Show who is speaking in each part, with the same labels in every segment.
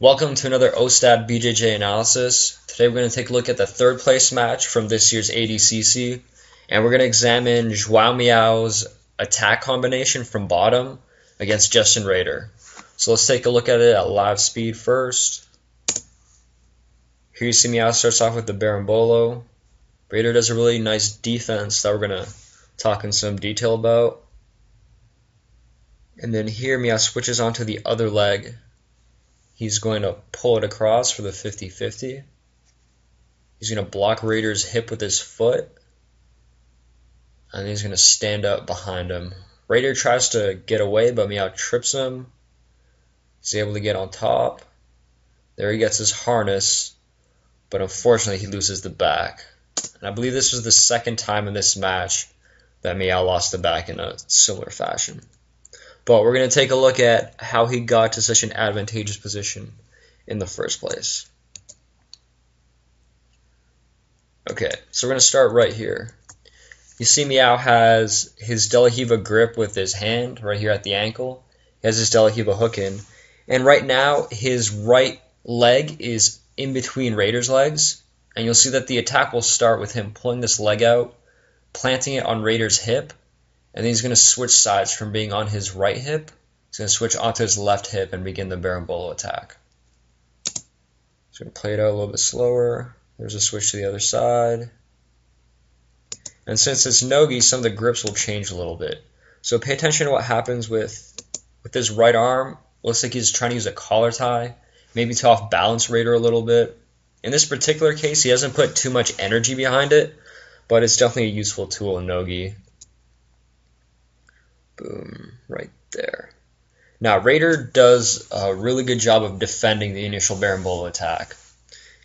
Speaker 1: Welcome to another OSTAT BJJ analysis. Today we're going to take a look at the third place match from this year's ADCC, and we're going to examine Joao Miyao's attack combination from bottom against Justin Rader. So let's take a look at it at live speed first. Here you see Miyao starts off with the berimbolo. Rader does a really nice defense that we're going to talk in some detail about. And then here Miyao switches onto the other leg. He's going to pull it across for the 50-50. He's going to block Rader's hip with his foot. And he's going to stand up behind him. Rader tries to get away, but Miyao trips him. He's able to get on top. There he gets his harness. But unfortunately, he loses the back. And I believe this was the second time in this match that Miyao lost the back in a similar fashion. But we're going to take a look at how he got to such an advantageous position in the first place. Okay, so we're going to start right here. You see Miyao has his De La Riva grip with his hand right here at the ankle. He has his De La Riva hook in. And right now, his right leg is in between Rader's legs. And you'll see that the attack will start with him pulling this leg out, planting it on Rader's hip. And then he's going to switch sides from being on his right hip. He's going to switch onto his left hip and begin the berimbolo attack. He's going to play it out a little bit slower. There's a switch to the other side. And since it's no-gi, some of the grips will change a little bit. So pay attention to what happens with his right arm. Looks like he's trying to use a collar tie, maybe to off-balance Rader a little bit. In this particular case, he hasn't put too much energy behind it, but it's definitely a useful tool in no-gi. Boom, right there. Now, Rader does a really good job of defending the initial berimbolo attack.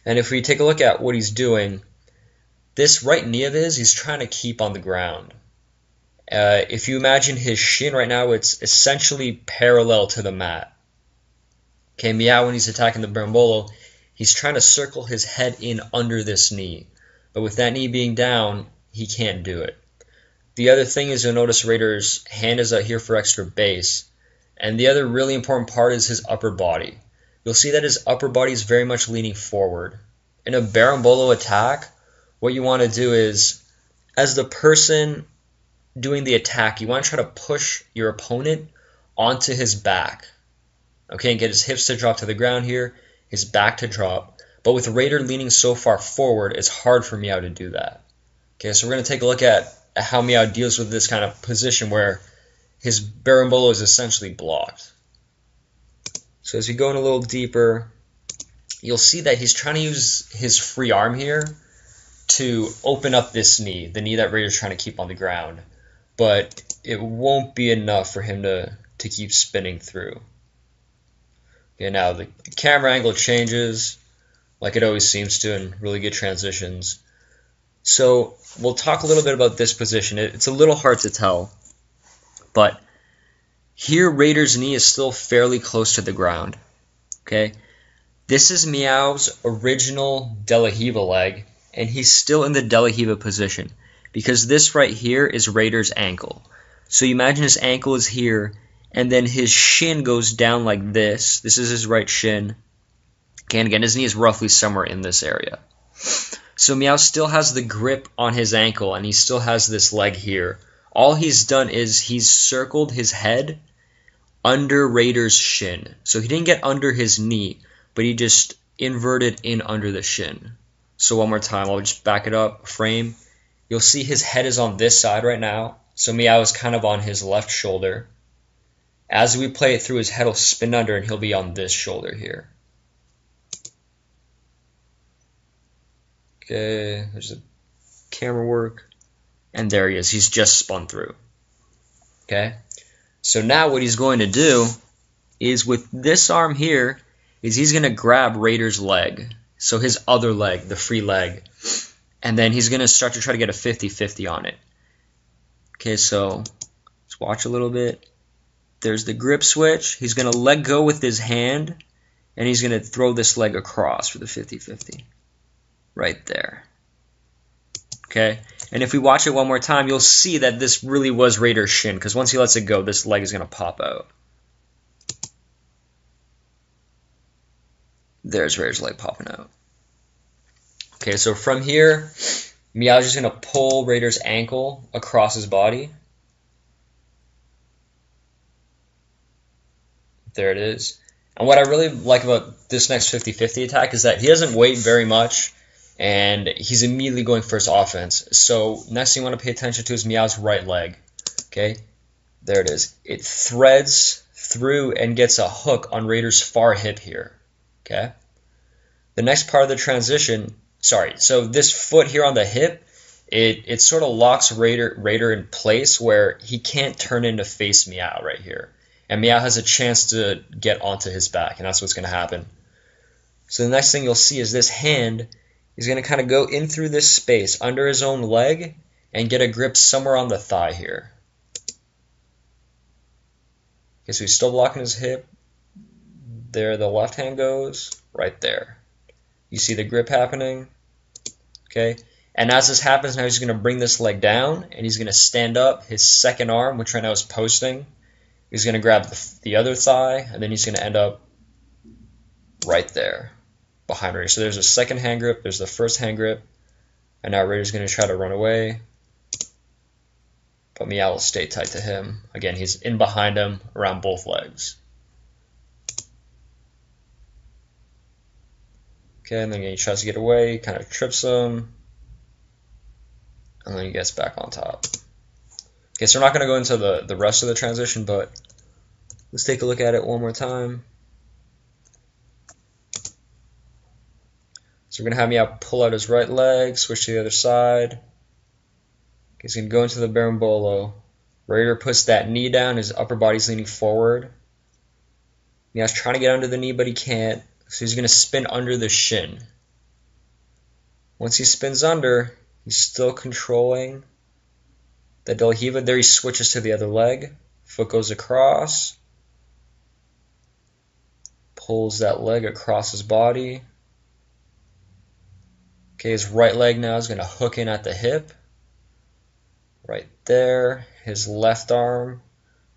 Speaker 1: And if we take a look at what he's doing, this right knee of his, he's trying to keep on the ground. If you imagine his shin right now, it's essentially parallel to the mat. Okay, Miyao, when he's attacking the berimbolo, he's trying to circle his head in under this knee. But with that knee being down, he can't do it. The other thing is you'll notice Rader's hand is out here for extra base. And the other really important part is his upper body. You'll see that his upper body is very much leaning forward. In a berimbolo attack, what you want to do is, as the person doing the attack, you want to try to push your opponent onto his back. Okay, and get his hips to drop to the ground here, his back to drop. But with Rader leaning so far forward, it's hard for Miyao to do that. Okay, so we're going to take a look at how Miyao deals with this kind of position where his berimbolo is essentially blocked. So as we go in a little deeper, you'll see that he's trying to use his free arm here to open up this knee, the knee that Rader's trying to keep on the ground. But it won't be enough for him to keep spinning through. Okay, now the camera angle changes like it always seems to in really good transitions. So we'll talk a little bit about this position. It's a little hard to tell, but here Rader's knee is still fairly close to the ground. Okay, this is Miyao's original De La Riva leg, and he's still in the De La Riva position because this right here is Rader's ankle. So you imagine his ankle is here, and then his shin goes down like this. This is his right shin. Okay, and again, his knee is roughly somewhere in this area. So Miyao still has the grip on his ankle, and he still has this leg here. All he's done is he's circled his head under Rader's shin. So he didn't get under his knee, but he just inverted in under the shin. So one more time, I'll just back it up, frame. You'll see his head is on this side right now. So Miyao is kind of on his left shoulder. As we play it through, his head will spin under, and he'll be on this shoulder here. Okay, there's the camera work. And there he is. He's just spun through. Okay? So now what he's going to do is with this arm here, is he's going to grab Rader's leg. So his other leg, the free leg. And then he's going to start to try to get a 50-50 on it. Okay, so let's watch a little bit. There's the grip switch. He's going to let go with his hand. And he's going to throw this leg across for the 50-50. Right there. Okay, and if we watch it one more time, you'll see that this really was Rader's shin, because once he lets it go, this leg is going to pop out. There's Rader's leg popping out. Okay, so from here, Miyao's just going to pull Rader's ankle across his body. There it is. And what I really like about this next 50-50 attack is that he doesn't wait very much, and he's immediately going for his offense. So next thing you want to pay attention to is Miyao's right leg. Okay, there it is. It threads through and gets a hook on Rader's far hip here. Okay. The next part of the transition, so this foot here on the hip, it sort of locks Rader in place where he can't turn in to face Miyao right here. And Miyao has a chance to get onto his back, and that's what's going to happen. So the next thing you'll see is this hand is going to kind of go in through this space under his own leg and get a grip somewhere on the thigh here. Okay, so he's still blocking his hip. There the left hand goes, right there. You see the grip happening? Okay, and as this happens, now he's going to bring this leg down, and he's going to stand up his second arm, which right now is posting. He's going to grab the other thigh, and then he's going to end up right there behind Rader. So there's a second hand grip, there's the first hand grip, and now Rader's going to try to run away. But Miyao will stay tight to him. Again, he's in behind him around both legs. Okay, and then he tries to get away, kind of trips him, and then he gets back on top. Okay, so we're not going to go into the rest of the transition, but let's take a look at it one more time. So we're going to have Miyao pull out his right leg, switch to the other side. Okay, he's going to go into the berimbolo. Rader puts that knee down, his upper body's leaning forward. Miyao's trying to get under the knee, but he can't. So he's going to spin under the shin. Once he spins under, he's still controlling the del hiva. There he switches to the other leg. Foot goes across. Pulls that leg across his body. Okay, his right leg now is going to hook in at the hip. Right there. His left arm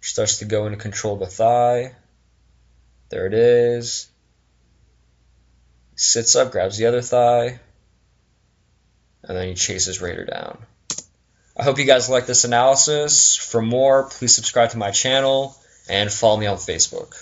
Speaker 1: starts to go in and control the thigh. There it is. He sits up, grabs the other thigh, and then he chases Rader down. I hope you guys like this analysis. For more, please subscribe to my channel and follow me on Facebook.